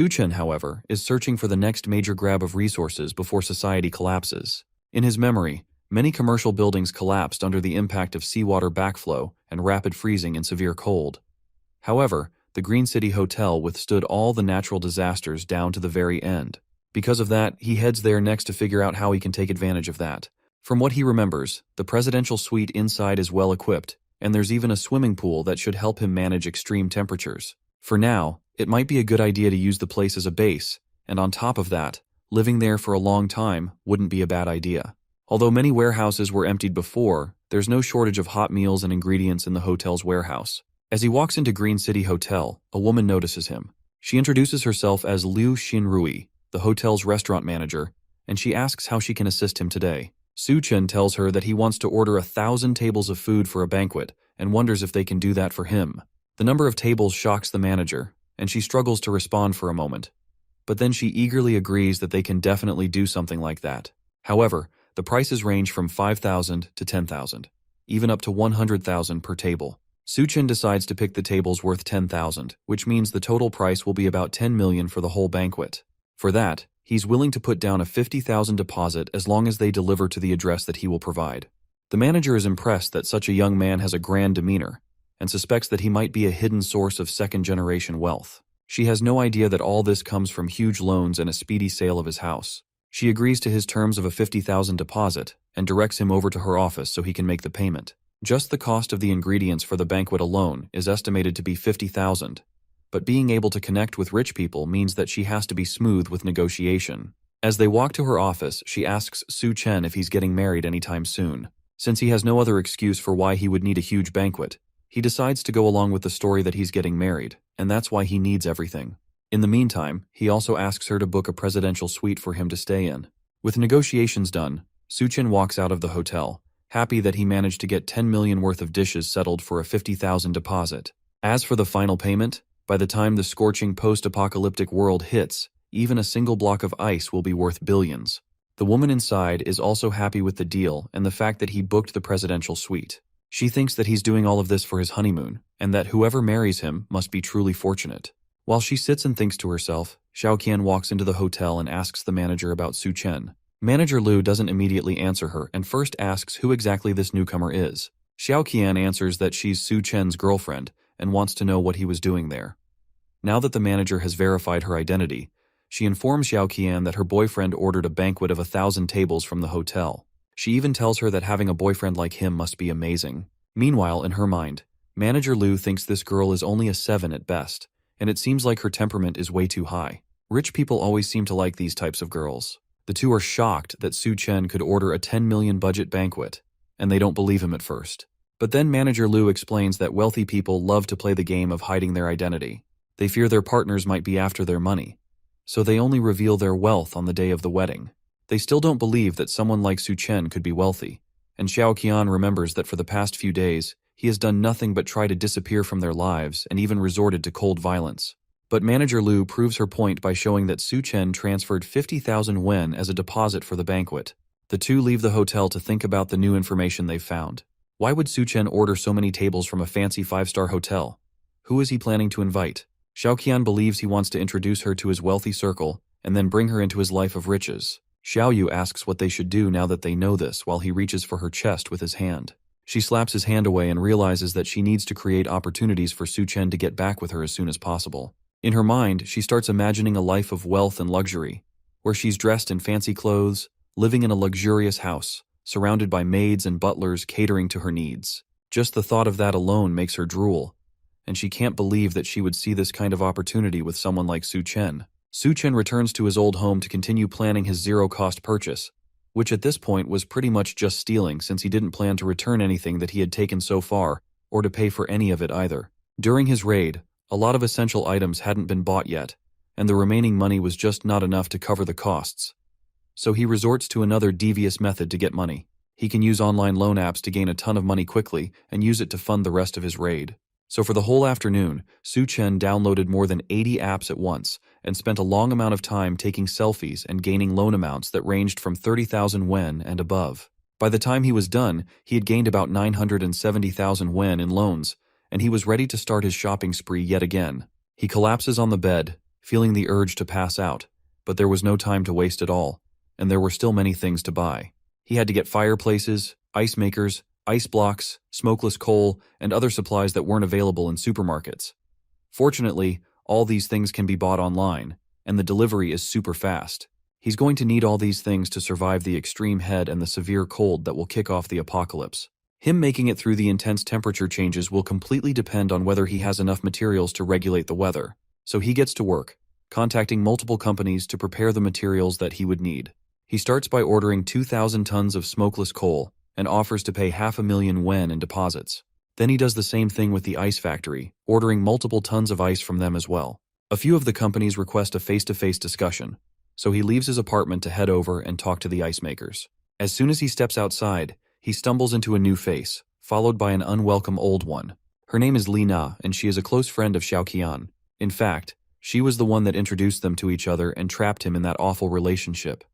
Su-chen, however, is searching for the next major grab of resources before society collapses. In his memory, many commercial buildings collapsed under the impact of seawater backflow and rapid freezing in severe cold. However, the Green City Hotel withstood all the natural disasters down to the very end. Because of that, he heads there next to figure out how he can take advantage of that. From what he remembers, the presidential suite inside is well equipped, and there's even a swimming pool that should help him manage extreme temperatures. For now, it might be a good idea to use the place as a base, and on top of that, living there for a long time wouldn't be a bad idea. Although many warehouses were emptied before, there's no shortage of hot meals and ingredients in the hotel's warehouse. As he walks into Green City Hotel, a woman notices him. She introduces herself as Liu Xinrui, the hotel's restaurant manager, and she asks how she can assist him today. Su-chen tells her that he wants to order 1,000 tables of food for a banquet and wonders if they can do that for him. The number of tables shocks the manager, and she struggles to respond for a moment. But then she eagerly agrees that they can definitely do something like that. However, the prices range from 5,000 to 10,000, even up to 100,000 per table. Su-chen decides to pick the tables worth 10,000, which means the total price will be about 10 million for the whole banquet. For that, he's willing to put down a 50,000 deposit as long as they deliver to the address that he will provide. The manager is impressed that such a young man has a grand demeanor, and suspects that he might be a hidden source of second-generation wealth. She has no idea that all this comes from huge loans and a speedy sale of his house. She agrees to his terms of a 50,000 deposit and directs him over to her office so he can make the payment. Just the cost of the ingredients for the banquet alone is estimated to be 50,000, but being able to connect with rich people means that she has to be smooth with negotiation. As they walk to her office, she asks Su-chen if he's getting married anytime soon. Since he has no other excuse for why he would need a huge banquet, he decides to go along with the story that he's getting married, and that's why he needs everything. In the meantime, he also asks her to book a presidential suite for him to stay in. With negotiations done, Su-chen walks out of the hotel, happy that he managed to get 10 million worth of dishes settled for a 50,000 deposit. As for the final payment, by the time the scorching post-apocalyptic world hits, even a single block of ice will be worth billions. The woman inside is also happy with the deal and the fact that he booked the presidential suite. She thinks that he's doing all of this for his honeymoon, and that whoever marries him must be truly fortunate. While she sits and thinks to herself, Xiaoqian walks into the hotel and asks the manager about Su-chen. Manager Liu doesn't immediately answer her and first asks who exactly this newcomer is. Xiaoqian answers that she's Su-chen's girlfriend and wants to know what he was doing there. Now that the manager has verified her identity, she informs Xiaoqian that her boyfriend ordered a banquet of 1,000 tables from the hotel. She even tells her that having a boyfriend like him must be amazing. Meanwhile, in her mind, Manager Liu thinks this girl is only a 7 at best, and it seems like her temperament is way too high. Rich people always seem to like these types of girls. The two are shocked that Su-chen could order a 10 million budget banquet, and they don't believe him at first. But then Manager Liu explains that wealthy people love to play the game of hiding their identity. They fear their partners might be after their money, so they only reveal their wealth on the day of the wedding. They still don't believe that someone like Su-chen could be wealthy, and Xiaoqian remembers that for the past few days, he has done nothing but try to disappear from their lives and even resorted to cold violence. But Manager Liu proves her point by showing that Su-chen transferred 50,000 wen as a deposit for the banquet. The two leave the hotel to think about the new information they've found. Why would Su-chen order so many tables from a fancy 5-star hotel? Who is he planning to invite? Xiaoqian believes he wants to introduce her to his wealthy circle and then bring her into his life of riches. Xiaoyu asks what they should do now that they know this while he reaches for her chest with his hand. She slaps his hand away and realizes that she needs to create opportunities for Su-chen to get back with her as soon as possible. In her mind, she starts imagining a life of wealth and luxury, where she's dressed in fancy clothes, living in a luxurious house, surrounded by maids and butlers catering to her needs. Just the thought of that alone makes her drool, and she can't believe that she would see this kind of opportunity with someone like Su-chen. Su-chen returns to his old home to continue planning his zero-cost purchase, which at this point was pretty much just stealing since he didn't plan to return anything that he had taken so far, or to pay for any of it either. During his raid, a lot of essential items hadn't been bought yet, and the remaining money was just not enough to cover the costs. So he resorts to another devious method to get money. He can use online loan apps to gain a ton of money quickly and use it to fund the rest of his raid. So for the whole afternoon, Su-chen downloaded more than 80 apps at once and spent a long amount of time taking selfies and gaining loan amounts that ranged from 30,000 wen and above. By the time he was done, he had gained about 970,000 wen in loans, and he was ready to start his shopping spree yet again. He collapses on the bed, feeling the urge to pass out, but there was no time to waste at all, and there were still many things to buy. He had to get fireplaces, ice makers, ice blocks, smokeless coal, and other supplies that weren't available in supermarkets. Fortunately, all these things can be bought online, and the delivery is super fast. He's going to need all these things to survive the extreme heat and the severe cold that will kick off the apocalypse. Him making it through the intense temperature changes will completely depend on whether he has enough materials to regulate the weather. So he gets to work, contacting multiple companies to prepare the materials that he would need. He starts by ordering 2,000 tons of smokeless coal and offers to pay 500,000 yen in deposits. Then he does the same thing with the ice factory, ordering multiple tons of ice from them as well. A few of the companies request a face-to-face discussion, so he leaves his apartment to head over and talk to the ice makers. As soon as he steps outside, he stumbles into a new face, followed by an unwelcome old one. Her name is Lina, and she is a close friend of Xiao Qian. In fact, she was the one that introduced them to each other and trapped him in that awful relationship.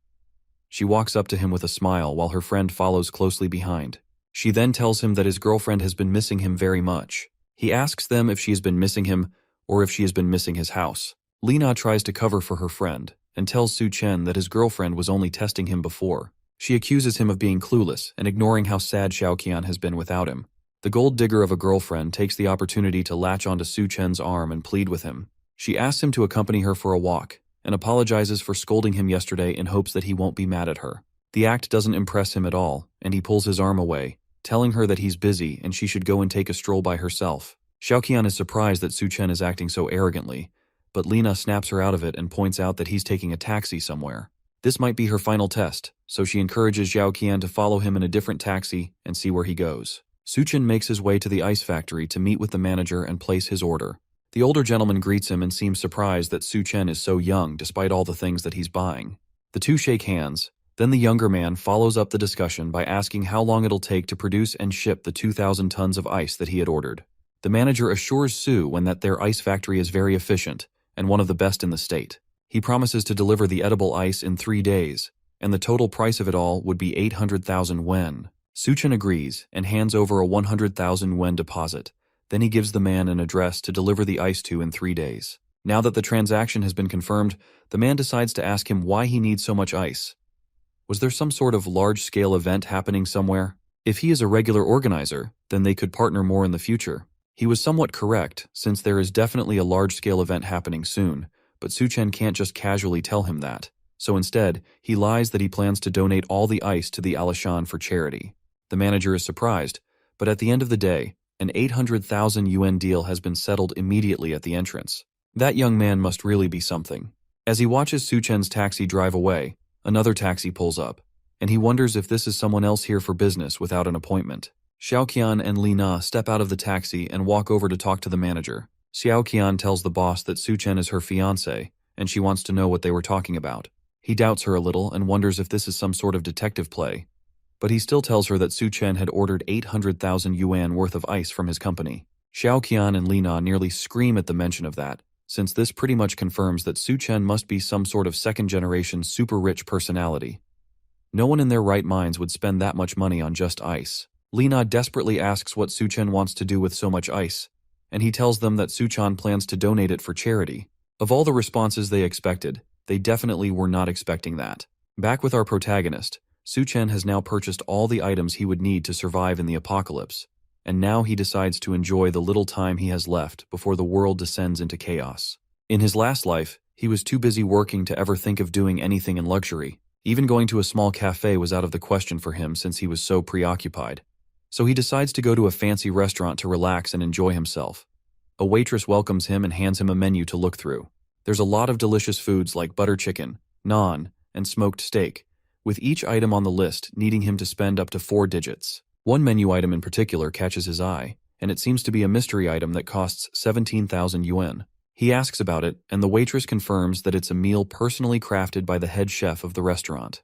She walks up to him with a smile while her friend follows closely behind. She then tells him that his girlfriend has been missing him very much. He asks them if she has been missing him or if she has been missing his house. Lina tries to cover for her friend and tells Su Chen that his girlfriend was only testing him before. She accuses him of being clueless and ignoring how sad Xiao Qian has been without him. The gold digger of a girlfriend takes the opportunity to latch onto Su Chen's arm and plead with him. She asks him to accompany her for a walk and apologizes for scolding him yesterday in hopes that he won't be mad at her. The act doesn't impress him at all, and he pulls his arm away, telling her that he's busy and she should go and take a stroll by herself. Xiao Qian is surprised that Su Chen is acting so arrogantly, but Lina snaps her out of it and points out that he's taking a taxi somewhere. This might be her final test, so she encourages Xiao Qian to follow him in a different taxi and see where he goes. Su Chen makes his way to the ice factory to meet with the manager and place his order. The older gentleman greets him and seems surprised that Su Chen is so young despite all the things that he's buying. The two shake hands. Then the younger man follows up the discussion by asking how long it'll take to produce and ship the 2,000 tons of ice that he had ordered. The manager assures Su Chen that their ice factory is very efficient and one of the best in the state. He promises to deliver the edible ice in 3 days, and the total price of it all would be 800,000 yen. Su Chen agrees and hands over a 100,000 yen deposit. Then he gives the man an address to deliver the ice to in 3 days. Now that the transaction has been confirmed, the man decides to ask him why he needs so much ice. Was there some sort of large-scale event happening somewhere? If he is a regular organizer, then they could partner more in the future. He was somewhat correct, since there is definitely a large-scale event happening soon, but Su Chen can't just casually tell him that. So instead, he lies that he plans to donate all the ice to the Alishan for charity. The manager is surprised, but at the end of the day, an 800,000 yuan deal has been settled immediately at the entrance. That young man must really be something. As he watches Su Chen's taxi drive away, another taxi pulls up, and he wonders if this is someone else here for business without an appointment. Xiao Qian and Lina step out of the taxi and walk over to talk to the manager. Xiao Qian tells the boss that Su Chen is her fiancé, and she wants to know what they were talking about. He doubts her a little and wonders if this is some sort of detective play, but he still tells her that Su Chen had ordered 800,000 yuan worth of ice from his company. Xiao Qian and Lina nearly scream at the mention of that, since this pretty much confirms that Su Chen must be some sort of second-generation super-rich personality. No one in their right minds would spend that much money on just ice. Lina desperately asks what Su Chen wants to do with so much ice, and he tells them that Su Chen plans to donate it for charity. Of all the responses they expected, they definitely were not expecting that. Back with our protagonist, Su Chen has now purchased all the items he would need to survive in the apocalypse, and now he decides to enjoy the little time he has left before the world descends into chaos. In his last life, he was too busy working to ever think of doing anything in luxury. Even going to a small cafe was out of the question for him since he was so preoccupied. So he decides to go to a fancy restaurant to relax and enjoy himself. A waitress welcomes him and hands him a menu to look through. There's a lot of delicious foods like butter chicken, naan, and smoked steak, with each item on the list needing him to spend up to 4 digits. One menu item in particular catches his eye, and it seems to be a mystery item that costs 17,000 yuan. He asks about it, and the waitress confirms that it's a meal personally crafted by the head chef of the restaurant.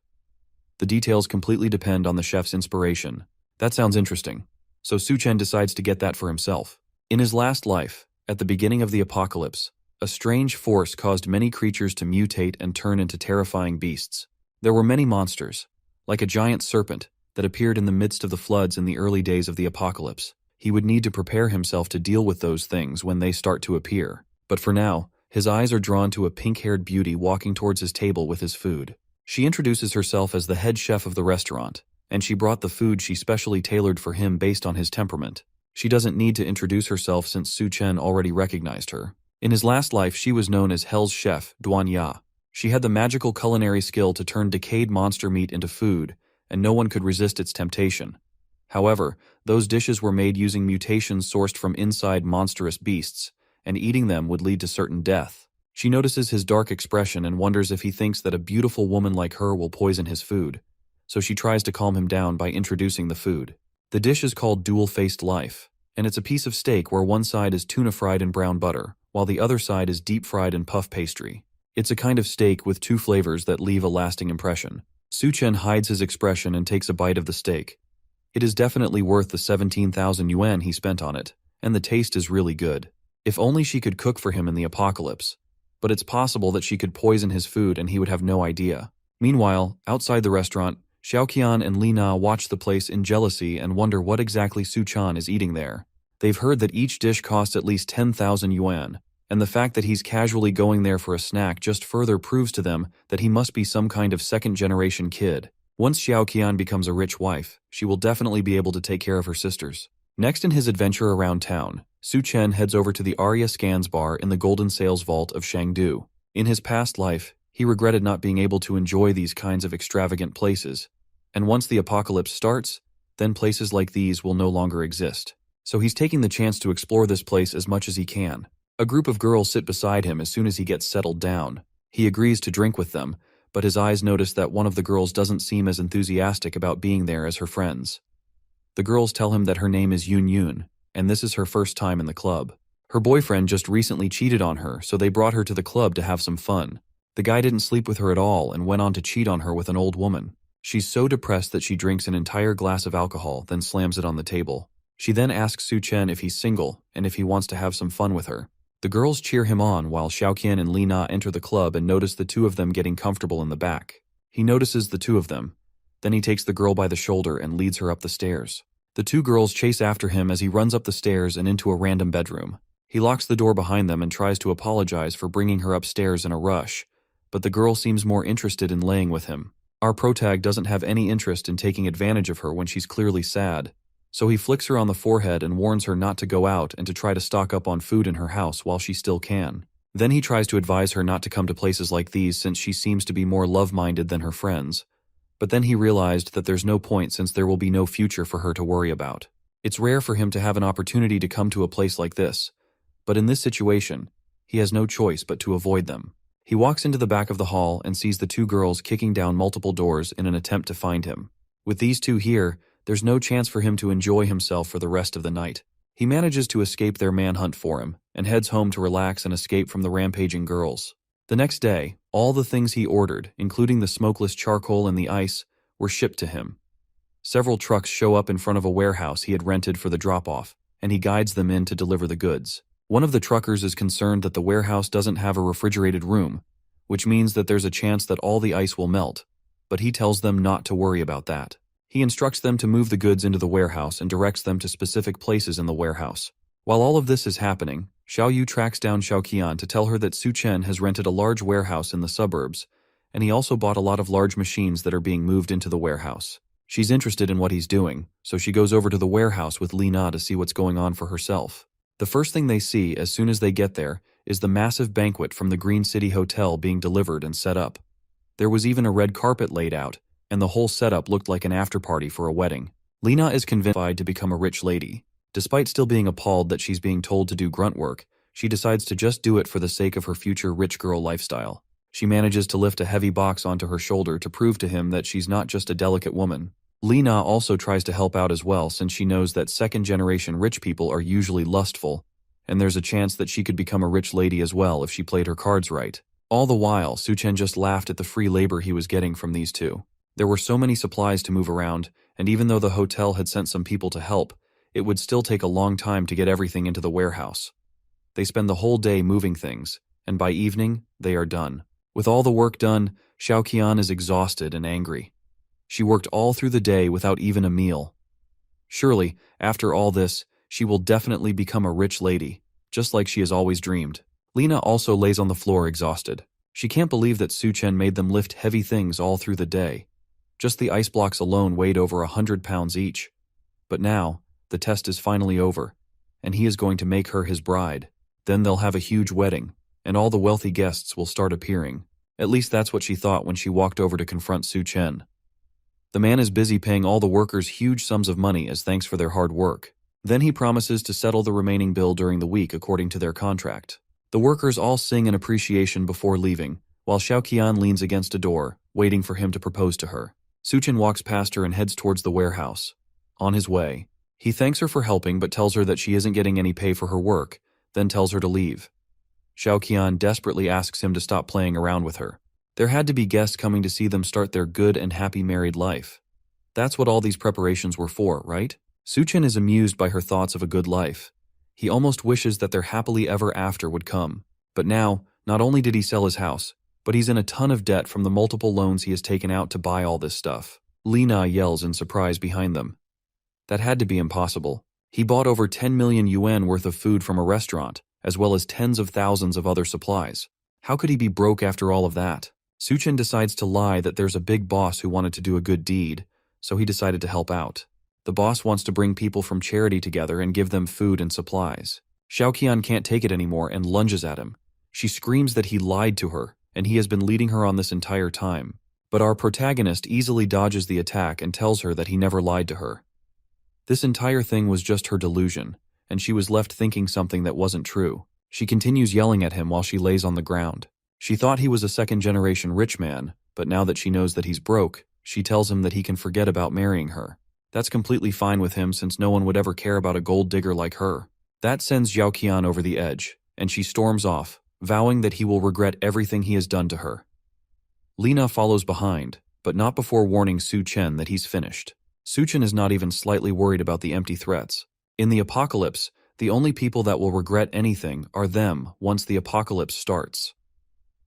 The details completely depend on the chef's inspiration. That sounds interesting. So Su Chen decides to get that for himself. In his last life, at the beginning of the apocalypse, a strange force caused many creatures to mutate and turn into terrifying beasts. There were many monsters, like a giant serpent, that appeared in the midst of the floods in the early days of the apocalypse. He would need to prepare himself to deal with those things when they start to appear. But for now, His eyes are drawn to a pink-haired beauty walking towards his table with his food. She introduces herself as the head chef of the restaurant, and she brought the food she specially tailored for him based on his temperament. She doesn't need to introduce herself since Su Chen already recognized her. In his last life, she was known as Hell's Chef, Duan Ya. She had the magical culinary skill to turn decayed monster meat into food, and no one could resist its temptation. However, those dishes were made using mutations sourced from inside monstrous beasts, and eating them would lead to certain death. She notices his dark expression and wonders if he thinks that a beautiful woman like her will poison his food, so she tries to calm him down by introducing the food. The dish is called Dual-Faced Life, and it's a piece of steak where one side is tuna fried in brown butter, while the other side is deep fried in puff pastry. It's a kind of steak with two flavors that leave a lasting impression. Su Chen hides his expression and takes a bite of the steak. It is definitely worth the 17,000 yuan he spent on it, and the taste is really good. If only she could cook for him in the apocalypse. But it's possible that she could poison his food and he would have no idea. Meanwhile, outside the restaurant, Xiaoqian and Li Na watch the place in jealousy and wonder what exactly Su Chen is eating there. They've heard that each dish costs at least 10,000 yuan, and the fact that he's casually going there for a snack just further proves to them that he must be some kind of second-generation kid. Once Xiaoqian becomes a rich wife, she will definitely be able to take care of her sisters. Next in his adventure around town, Su Chen heads over to the Arya Scans bar in the Golden Sales Vault of Shangdu. In his past life, he regretted not being able to enjoy these kinds of extravagant places, and once the apocalypse starts, then places like these will no longer exist. So he's taking the chance to explore this place as much as he can. A group of girls sit beside him as soon as he gets settled down. He agrees to drink with them, but his eyes notice that one of the girls doesn't seem as enthusiastic about being there as her friends. The girls tell him that her name is Yun Yun, and this is her first time in the club. Her boyfriend just recently cheated on her, so they brought her to the club to have some fun. The guy didn't sleep with her at all and went on to cheat on her with an old woman. She's so depressed that she drinks an entire glass of alcohol, then slams it on the table. She then asks Su Chen if he's single and if he wants to have some fun with her. The girls cheer him on while Xiaoqian and Li Na enter the club and notice the two of them getting comfortable in the back. He notices the two of them. Then he takes the girl by the shoulder and leads her up the stairs. The two girls chase after him as he runs up the stairs and into a random bedroom. He locks the door behind them and tries to apologize for bringing her upstairs in a rush, but the girl seems more interested in laying with him. Our protag doesn't have any interest in taking advantage of her when she's clearly sad, so he flicks her on the forehead and warns her not to go out and to try to stock up on food in her house while she still can. Then he tries to advise her not to come to places like these since she seems to be more love-minded than her friends. But then he realized that there's no point since there will be no future for her to worry about. It's rare for him to have an opportunity to come to a place like this, but in this situation, he has no choice but to avoid them. He walks into the back of the hall and sees the two girls kicking down multiple doors in an attempt to find him. With these two here, there's no chance for him to enjoy himself for the rest of the night. He manages to escape their manhunt for him and heads home to relax and escape from the rampaging girls. The next day, all the things he ordered, including the smokeless charcoal and the ice, were shipped to him. Several trucks show up in front of a warehouse he had rented for the drop-off, and he guides them in to deliver the goods. One of the truckers is concerned that the warehouse doesn't have a refrigerated room, which means that there's a chance that all the ice will melt, but he tells them not to worry about that. He instructs them to move the goods into the warehouse and directs them to specific places in the warehouse. While all of this is happening, Xiao Yu tracks down Xiaoqian to tell her that Su Chen has rented a large warehouse in the suburbs, and he also bought a lot of large machines that are being moved into the warehouse. She's interested in what he's doing, so she goes over to the warehouse with Li Na to see what's going on for herself. The first thing they see as soon as they get there is the massive banquet from the Green City Hotel being delivered and set up. There was even a red carpet laid out, and the whole setup looked like an after-party for a wedding. Li Na is convinced to become a rich lady. Despite still being appalled that she's being told to do grunt work, she decides to just do it for the sake of her future rich girl lifestyle. She manages to lift a heavy box onto her shoulder to prove to him that she's not just a delicate woman. Li Na also tries to help out as well since she knows that second-generation rich people are usually lustful, and there's a chance that she could become a rich lady as well if she played her cards right. All the while, Su Chen just laughed at the free labor he was getting from these two. There were so many supplies to move around, and even though the hotel had sent some people to help, it would still take a long time to get everything into the warehouse. They spend the whole day moving things, and by evening, they are done. With all the work done, Xiaoqian is exhausted and angry. She worked all through the day without even a meal. Surely, after all this, she will definitely become a rich lady, just like she has always dreamed. Lena also lays on the floor exhausted. She can't believe that Su Chen made them lift heavy things all through the day. Just the ice blocks alone weighed over 100 pounds each. But now, the test is finally over, and he is going to make her his bride. Then they'll have a huge wedding, and all the wealthy guests will start appearing. At least that's what she thought when she walked over to confront Su Chen. The man is busy paying all the workers huge sums of money as thanks for their hard work. Then he promises to settle the remaining bill during the week according to their contract. The workers all sing in appreciation before leaving, while Xiao Qian leans against a door, waiting for him to propose to her. Su Chen walks past her and heads towards the warehouse. On his way, he thanks her for helping but tells her that she isn't getting any pay for her work, then tells her to leave. Xiao Qian desperately asks him to stop playing around with her. There had to be guests coming to see them start their good and happy married life. That's what all these preparations were for, right? Su Chen is amused by her thoughts of a good life. He almost wishes that their happily ever after would come. But now, not only did he sell his house, but he's in a ton of debt from the multiple loans he has taken out to buy all this stuff. Lina yells in surprise behind them. That had to be impossible. He bought over 10 million yuan worth of food from a restaurant, as well as tens of thousands of other supplies. How could he be broke after all of that? Su Chen decides to lie that there's a big boss who wanted to do a good deed, so he decided to help out. The boss wants to bring people from charity together and give them food and supplies. Xiao Qian can't take it anymore and lunges at him. She screams that he lied to her, and he has been leading her on this entire time. But our protagonist easily dodges the attack and tells her that he never lied to her. This entire thing was just her delusion, and she was left thinking something that wasn't true. She continues yelling at him while she lays on the ground. She thought he was a second-generation rich man, but now that she knows that he's broke, she tells him that he can forget about marrying her. That's completely fine with him since no one would ever care about a gold digger like her. That sends Xiao Qian over the edge, and she storms off, vowing that he will regret everything he has done to her. Lina follows behind, but not before warning Su Chen that he's finished. Su Chen is not even slightly worried about the empty threats. In the apocalypse, the only people that will regret anything are them once the apocalypse starts.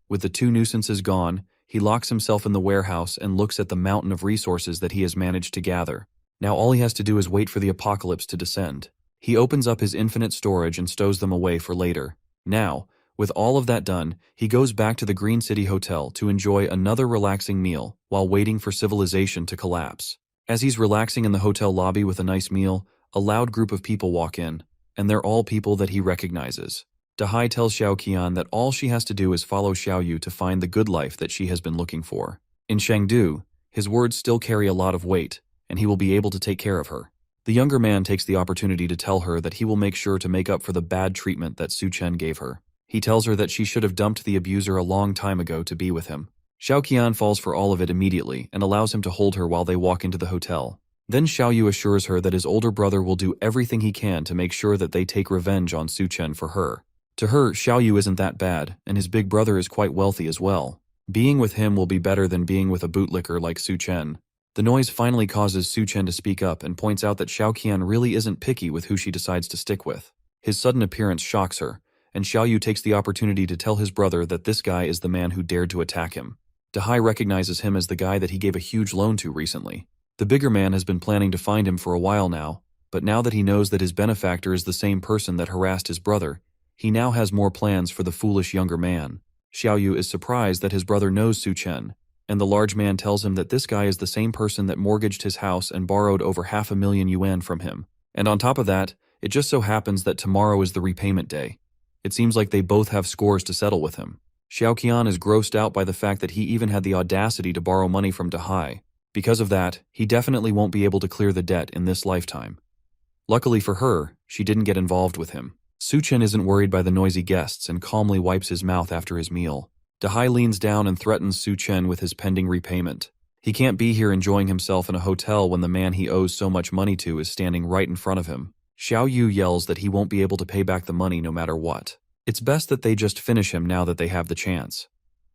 With the two nuisances gone, he locks himself in the warehouse and looks at the mountain of resources that he has managed to gather. Now all he has to do is wait for the apocalypse to descend. He opens up his infinite storage and stows them away for later. Now, with all of that done, he goes back to the Green City Hotel to enjoy another relaxing meal while waiting for civilization to collapse. As he's relaxing in the hotel lobby with a nice meal, a loud group of people walk in, and they're all people that he recognizes. Dahai tells Xiao Qian that all she has to do is follow Xiao Yu to find the good life that she has been looking for. In Chengdu, his words still carry a lot of weight, and he will be able to take care of her. The younger man takes the opportunity to tell her that he will make sure to make up for the bad treatment that Su Chen gave her. He tells her that she should have dumped the abuser a long time ago to be with him. Xiao Qian falls for all of it immediately and allows him to hold her while they walk into the hotel. Then Xiao Yu assures her that his older brother will do everything he can to make sure that they take revenge on Su Chen for her. To her, Xiao Yu isn't that bad, and his big brother is quite wealthy as well. Being with him will be better than being with a bootlicker like Su Chen. The noise finally causes Su Chen to speak up and points out that Xiao Qian really isn't picky with who she decides to stick with. His sudden appearance shocks her, and Xiao Yu takes the opportunity to tell his brother that this guy is the man who dared to attack him. Dahai recognizes him as the guy that he gave a huge loan to recently. The bigger man has been planning to find him for a while now, but now that he knows that his benefactor is the same person that harassed his brother, he now has more plans for the foolish younger man. Xiao Yu is surprised that his brother knows Su Chen, and the large man tells him that this guy is the same person that mortgaged his house and borrowed over 500,000 yuan from him. And on top of that, it just so happens that tomorrow is the repayment day. It seems like they both have scores to settle with him. Xiao Qian is grossed out by the fact that he even had the audacity to borrow money from Dahai. Because of that, he definitely won't be able to clear the debt in this lifetime. Luckily for her, she didn't get involved with him. Su Chen isn't worried by the noisy guests and calmly wipes his mouth after his meal. Dahai leans down and threatens Su Chen with his pending repayment. He can't be here enjoying himself in a hotel when the man he owes so much money to is standing right in front of him. Xiao Yu yells that he won't be able to pay back the money no matter what. It's best that they just finish him now that they have the chance.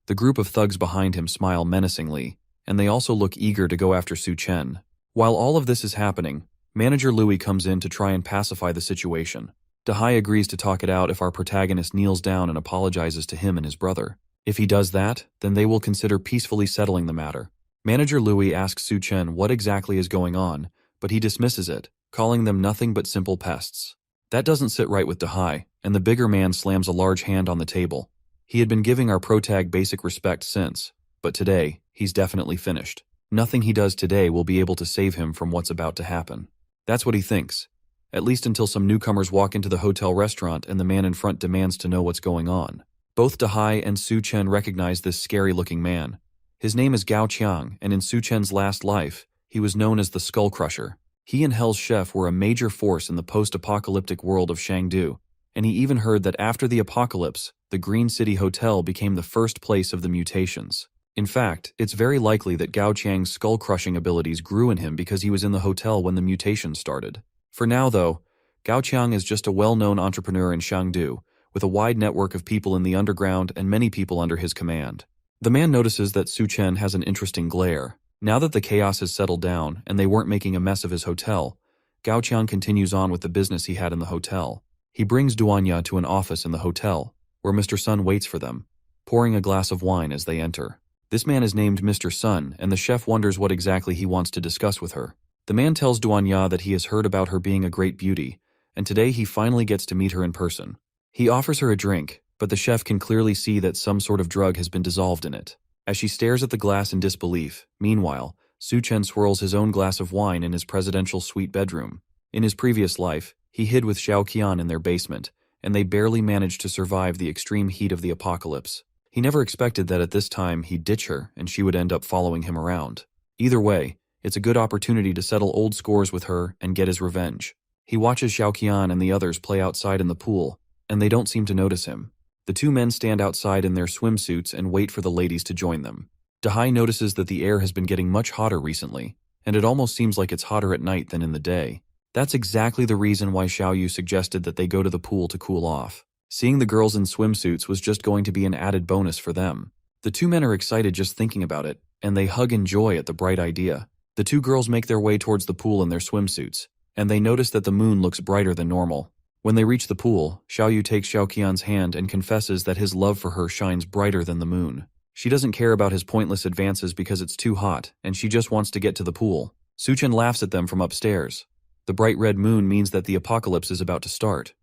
The group of thugs behind him smile menacingly, and they also look eager to go after Su Chen. While all of this is happening, Manager Louis comes in to try and pacify the situation. Dahai agrees to talk it out if our protagonist kneels down and apologizes to him and his brother. If he does that, then they will consider peacefully settling the matter. Manager Louis asks Su Chen what exactly is going on, but he dismisses it, calling them nothing but simple pests. That doesn't sit right with Dahai, and the bigger man slams a large hand on the table. He had been giving our protag basic respect since, but today, he's definitely finished. Nothing he does today will be able to save him from what's about to happen. That's what he thinks. At least until some newcomers walk into the hotel restaurant and the man in front demands to know what's going on. Both Dahai and Su Chen recognize this scary-looking man. His name is Gao Qiang, and in Su Chen's last life, he was known as the Skull Crusher. He and Hell's Chef were a major force in the post-apocalyptic world of Shangdu, and he even heard that after the apocalypse, the Green City Hotel became the first place of the mutations. In fact, it's very likely that Gao Qiang's skull-crushing abilities grew in him because he was in the hotel when the mutations started. For now, though, Gao Qiang is just a well-known entrepreneur in Shangdu, with a wide network of people in the underground and many people under his command. The man notices that Su Chen has an interesting glare. Now that the chaos has settled down and they weren't making a mess of his hotel, Gao Qiang continues on with the business he had in the hotel. He brings Duanya to an office in the hotel, where Mr. Sun waits for them, pouring a glass of wine as they enter. This man is named Mr. Sun, and the chef wonders what exactly he wants to discuss with her. The man tells Duanya that he has heard about her being a great beauty, and today he finally gets to meet her in person. He offers her a drink, but the chef can clearly see that some sort of drug has been dissolved in it. As she stares at the glass in disbelief, meanwhile, Su Chen swirls his own glass of wine in his presidential suite bedroom. In his previous life, he hid with Xiao Qian in their basement, and they barely managed to survive the extreme heat of the apocalypse. He never expected that at this time he'd ditch her and she would end up following him around. Either way, it's a good opportunity to settle old scores with her and get his revenge. He watches Xiao Qian and the others play outside in the pool, and they don't seem to notice him. The two men stand outside in their swimsuits and wait for the ladies to join them. Dahai notices that the air has been getting much hotter recently, and it almost seems like it's hotter at night than in the day. That's exactly the reason why Xiaoyu suggested that they go to the pool to cool off. Seeing the girls in swimsuits was just going to be an added bonus for them. The two men are excited just thinking about it, and they hug in joy at the bright idea. The two girls make their way towards the pool in their swimsuits, and they notice that the moon looks brighter than normal. When they reach the pool, Xiaoyu takes Xiao Qian's hand and confesses that his love for her shines brighter than the moon. She doesn't care about his pointless advances because it's too hot, and she just wants to get to the pool. Su Chen laughs at them from upstairs. The bright red moon means that the apocalypse is about to start.